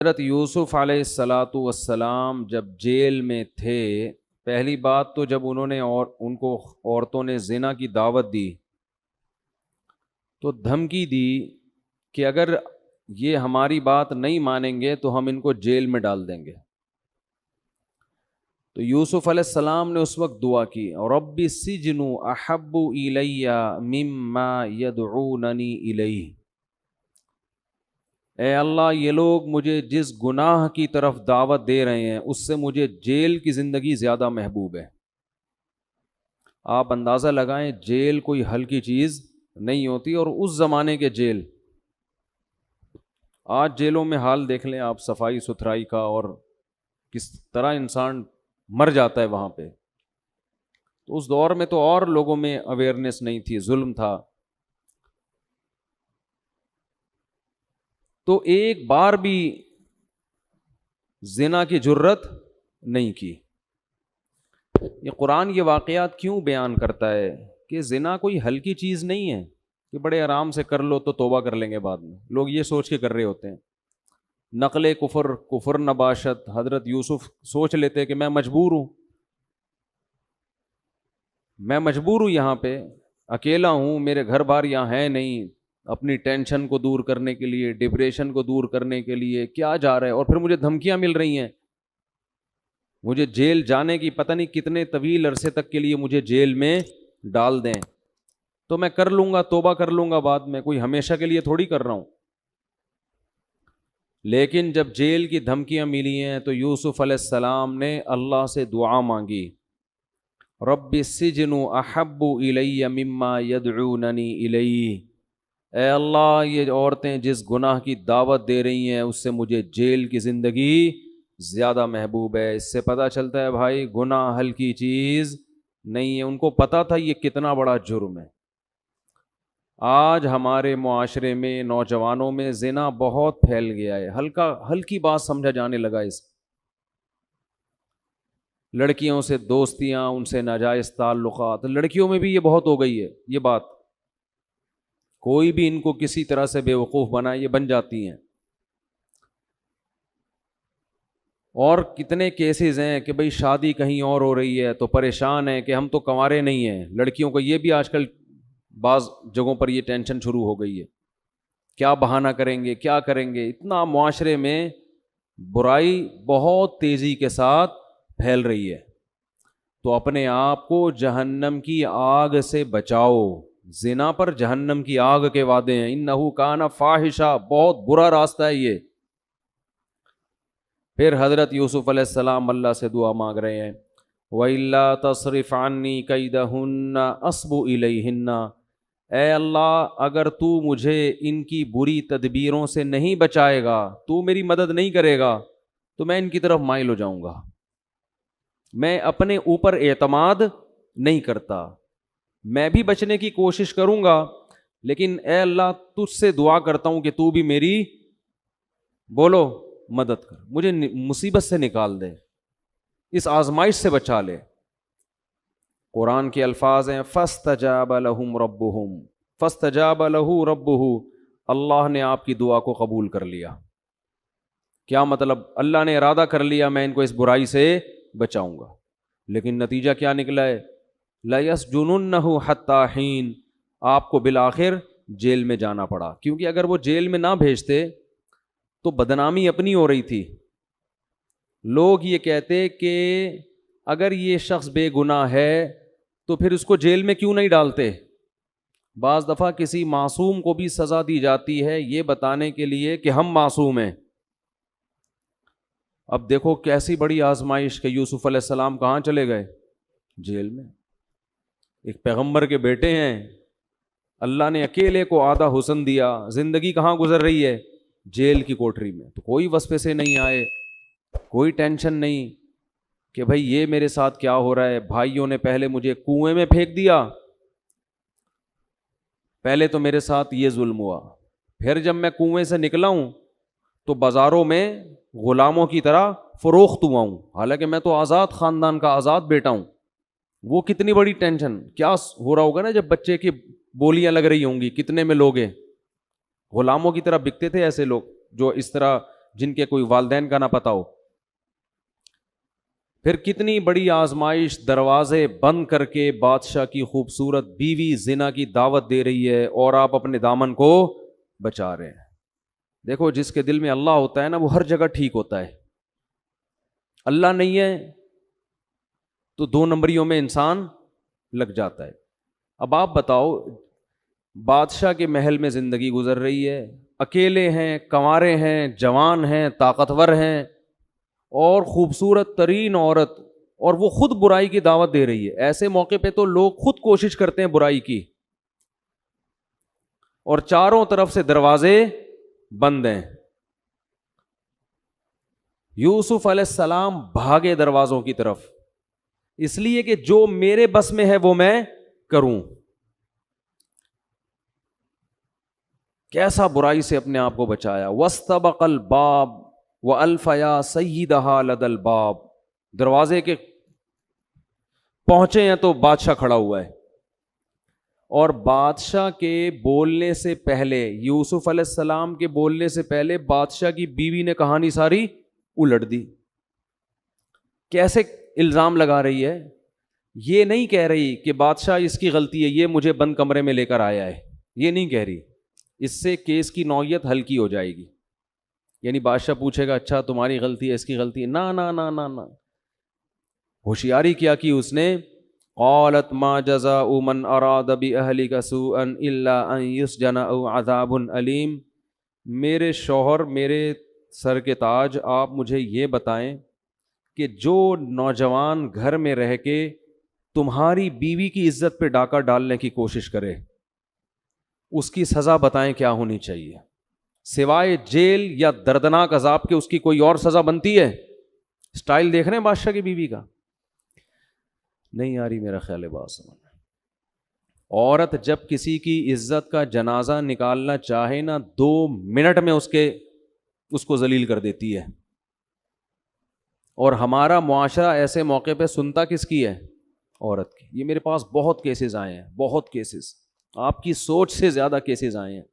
حضرت یوسف علیہ الصلاۃ والسلام جب جیل میں تھے، پہلی بات تو جب انہوں نے ان کو عورتوں نے زنا کی دعوت دی تو دھمکی دی کہ اگر یہ ہماری بات نہیں مانیں گے تو ہم ان کو جیل میں ڈال دیں گے۔ تو یوسف علیہ السلام نے اس وقت دعا کی، رب السجن احب الی مما یدعوننی الیہ، اے اللہ یہ لوگ مجھے جس گناہ کی طرف دعوت دے رہے ہیں اس سے مجھے جیل کی زندگی زیادہ محبوب ہے۔ آپ اندازہ لگائیں، جیل کوئی ہلکی چیز نہیں ہوتی، اور اس زمانے کے جیل، آج جیلوں میں حال دیکھ لیں آپ، صفائی ستھرائی کا، اور کس طرح انسان مر جاتا ہے وہاں پہ۔ تو اس دور میں تو اور لوگوں میں اویئرنیس نہیں تھی، ظلم تھا۔ تو ایک بار بھی زنا کی جرت نہیں کی۔ یہ قرآن یہ واقعات کیوں بیان کرتا ہے کہ زنا کوئی ہلکی چیز نہیں ہے کہ بڑے آرام سے کر لو تو توبہ کر لیں گے بعد میں، لوگ یہ سوچ کے کر رہے ہوتے ہیں۔ نقل کفر نباشت، حضرت یوسف سوچ لیتے کہ میں مجبور ہوں یہاں پہ، اکیلا ہوں، میرے گھر بار یہاں ہے نہیں، اپنی ٹینشن کو دور کرنے کے لیے، ڈپریشن کو دور کرنے کے لیے کیا جا رہا ہے، اور پھر مجھے دھمکیاں مل رہی ہیں، مجھے جیل جانے کی پتہ نہیں کتنے طویل عرصے تک کے لیے مجھے جیل میں ڈال دیں، تو میں کر لوں گا، توبہ کر لوں گا بعد میں، کوئی ہمیشہ کے لیے تھوڑی کر رہا ہوں۔ لیکن جب جیل کی دھمکیاں ملی ہیں تو یوسف علیہ السلام نے اللہ سے دعا مانگی، رب السجن احب الی مما یدعوننی الیہ، اے اللہ یہ عورتیں جس گناہ کی دعوت دے رہی ہیں اس سے مجھے جیل کی زندگی زیادہ محبوب ہے۔ اس سے پتہ چلتا ہے بھائی گناہ ہلکی چیز نہیں ہے، ان کو پتہ تھا یہ کتنا بڑا جرم ہے۔ آج ہمارے معاشرے میں نوجوانوں میں زنا بہت پھیل گیا ہے، ہلکی بات سمجھا جانے لگا اس، لڑکیوں سے دوستیاں، ان سے ناجائز تعلقات، لڑکیوں میں بھی یہ بہت ہو گئی ہے یہ بات، کوئی بھی ان کو کسی طرح سے بے وقوف بنائے یہ بن جاتی ہیں۔ اور کتنے کیسز ہیں کہ بھئی شادی کہیں اور ہو رہی ہے تو پریشان ہیں کہ ہم تو کنوارے نہیں ہیں، لڑکیوں کو یہ بھی آج کل بعض جگہوں پر یہ ٹینشن شروع ہو گئی ہے، کیا بہانہ کریں گے، کیا کریں گے۔ اتنا معاشرے میں برائی بہت تیزی کے ساتھ پھیل رہی ہے، تو اپنے آپ کو جہنم کی آگ سے بچاؤ۔ زنا پر جہنم کی آگ کے وعدے ہیں، انہو کان فاحشہ، بہت برا راستہ ہے یہ۔ پھر حضرت یوسف علیہ السلام اللہ سے دعا مانگ رہے ہیں، وَإِلَّا تَصْرِفْ عَنِّي كَيْدَهُنَّ أَصْبُ إِلَيْهِنَّ، اے اللہ اگر تو مجھے ان کی بری تدبیروں سے نہیں بچائے گا، تو میری مدد نہیں کرے گا، تو میں ان کی طرف مائل ہو جاؤں گا۔ میں اپنے اوپر اعتماد نہیں کرتا، میں بھی بچنے کی کوشش کروں گا، لیکن اے اللہ تجھ سے دعا کرتا ہوں کہ تو بھی میری بولو مدد کر، مجھے مصیبت سے نکال دے، اس آزمائش سے بچا لے۔ قرآن کے الفاظ ہیں فاستجاب لهم ربهم، فاستجاب له ربه، اللہ نے آپ کی دعا کو قبول کر لیا۔ کیا مطلب؟ اللہ نے ارادہ کر لیا میں ان کو اس برائی سے بچاؤں گا، لیکن نتیجہ کیا نکلا ہے؟ لَيَسْجُنُنَّهُ حَتَّى حِينٍ، آپ کو بالآخر جیل میں جانا پڑا، کیونکہ اگر وہ جیل میں نہ بھیجتے تو بدنامی اپنی ہو رہی تھی، لوگ یہ کہتے کہ اگر یہ شخص بے گناہ ہے تو پھر اس کو جیل میں کیوں نہیں ڈالتے۔ بعض دفعہ کسی معصوم کو بھی سزا دی جاتی ہے یہ بتانے کے لیے کہ ہم معصوم ہیں۔ اب دیکھو کیسی بڑی آزمائش کہ یوسف علیہ السلام کہاں چلے گئے؟ جیل میں۔ ایک پیغمبر کے بیٹے ہیں، اللہ نے اکیلے کو آدھا حسن دیا، زندگی کہاں گزر رہی ہے؟ جیل کی کوٹری میں۔ تو کوئی وظیفے سے نہیں آئے، کوئی ٹینشن نہیں کہ بھئی یہ میرے ساتھ کیا ہو رہا ہے، بھائیوں نے پہلے مجھے کنویں میں پھینک دیا، پہلے تو میرے ساتھ یہ ظلم ہوا، پھر جب میں کنویں سے نکلا ہوں تو بازاروں میں غلاموں کی طرح فروخت ہوا ہوں، حالانکہ میں تو آزاد خاندان کا آزاد بیٹا ہوں۔ وہ کتنی بڑی ٹینشن، کیا ہو رہا ہوگا نا جب بچے کی بولیاں لگ رہی ہوں گی، کتنے میں لوگ ہیں، غلاموں کی طرح بکتے تھے ایسے لوگ جو اس طرح جن کے کوئی والدین کا نہ پتہ ہو. پھر کتنی بڑی آزمائش، دروازے بند کر کے بادشاہ کی خوبصورت بیوی زنا کی دعوت دے رہی ہے اور آپ اپنے دامن کو بچا رہے ہیں. دیکھو جس کے دل میں اللہ ہوتا ہے نا وہ ہر جگہ ٹھیک ہوتا ہے. اللہ نہیں ہے تو 2 نمبریوں میں انسان لگ جاتا ہے. اب آپ بتاؤ، بادشاہ کے محل میں زندگی گزر رہی ہے، اکیلے ہیں، کنوارے ہیں، جوان ہیں، طاقتور ہیں اور خوبصورت ترین عورت، اور وہ خود برائی کی دعوت دے رہی ہے. ایسے موقع پہ تو لوگ خود کوشش کرتے ہیں برائی کی، اور چاروں طرف سے دروازے بند ہیں. یوسف علیہ السلام بھاگے دروازوں کی طرف، اس لیے کہ جو میرے بس میں ہے وہ میں کروں. کیسا برائی سے اپنے آپ کو بچایا. واستبق الباب والفیا سیدہا لدى الباب. دروازے کے پہنچے ہیں تو بادشاہ کھڑا ہوا ہے، اور بادشاہ کے بولنے سے پہلے، یوسف علیہ السلام کے بولنے سے پہلے بادشاہ کی بیوی نے کہانی ساری الٹ دی. کیسے الزام لگا رہی ہے؟ یہ نہیں کہہ رہی کہ بادشاہ اس کی غلطی ہے، یہ مجھے بند کمرے میں لے کر آیا ہے، یہ نہیں کہہ رہی. اس سے کیس کی نوعیت ہلکی ہو جائے گی. یعنی بادشاہ پوچھے گا اچھا تمہاری غلطی ہے، اس کی غلطی ہے؟ نا نا نا نا نا. ہوشیاری کیا کی اس نے؟ قالت ما جزاء من اراد باہلک سوءا الا ان یسجن او عذاب علیم. میرے شوہر، میرے سر کے تاج، آپ مجھے یہ بتائیں کہ جو نوجوان گھر میں رہ کے تمہاری بیوی کی عزت پہ ڈاکہ ڈالنے کی کوشش کرے، اس کی سزا بتائیں کیا ہونی چاہیے؟ سوائے جیل یا دردناک عذاب کے اس کی کوئی اور سزا بنتی ہے؟ سٹائل دیکھ رہے ہیں بادشاہ کی بیوی کا؟ نہیں آ رہی میرا خیال ہے بات سمجھ. عورت جب کسی کی عزت کا جنازہ نکالنا چاہے نا، 2 منٹ میں اس کو ذلیل کر دیتی ہے. اور ہمارا معاشرہ ایسے موقع پہ سنتا کس کی ہے؟ عورت کی. یہ میرے پاس بہت کیسز آئے ہیں، بہت کیسز، آپ کی سوچ سے زیادہ کیسز آئے ہیں.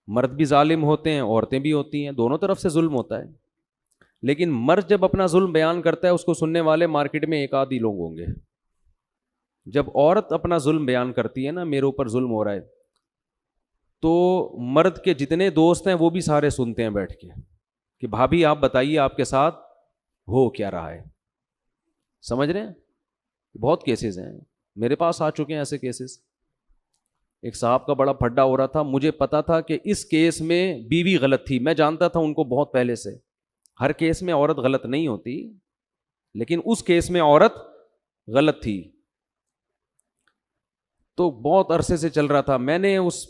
مرد بھی ظالم ہوتے ہیں، عورتیں بھی ہوتی ہیں، دونوں طرف سے ظلم ہوتا ہے. لیکن مرد جب اپنا ظلم بیان کرتا ہے اس کو سننے والے مارکیٹ میں 1 آدھ ہی لوگ ہوں گے. جب عورت اپنا ظلم بیان کرتی ہے نا، میرے اوپر ظلم ہو رہا ہے، تو مرد کے جتنے دوست ہیں وہ بھی سارے سنتے ہیں بیٹھ کے کہ بھابھی آپ بتائیے آپ کے ساتھ ہو کیا رہا ہے. سمجھ رہے ہیں؟ بہت کیسز ہیں میرے پاس آ چکے ہیں ایسے کیسز. ایک صاحب کا بڑا پھڈا ہو رہا تھا، مجھے پتا تھا کہ اس کیس میں بیوی غلط تھی، میں جانتا تھا ان کو بہت پہلے سے. ہر کیس میں عورت غلط نہیں ہوتی، لیکن اس کیس میں عورت غلط تھی. تو بہت عرصے سے چل رہا تھا. میں نے اس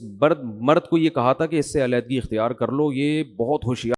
مرد کو یہ کہا تھا کہ اس سے علیحدگی اختیار کر لو، یہ بہت ہوشیار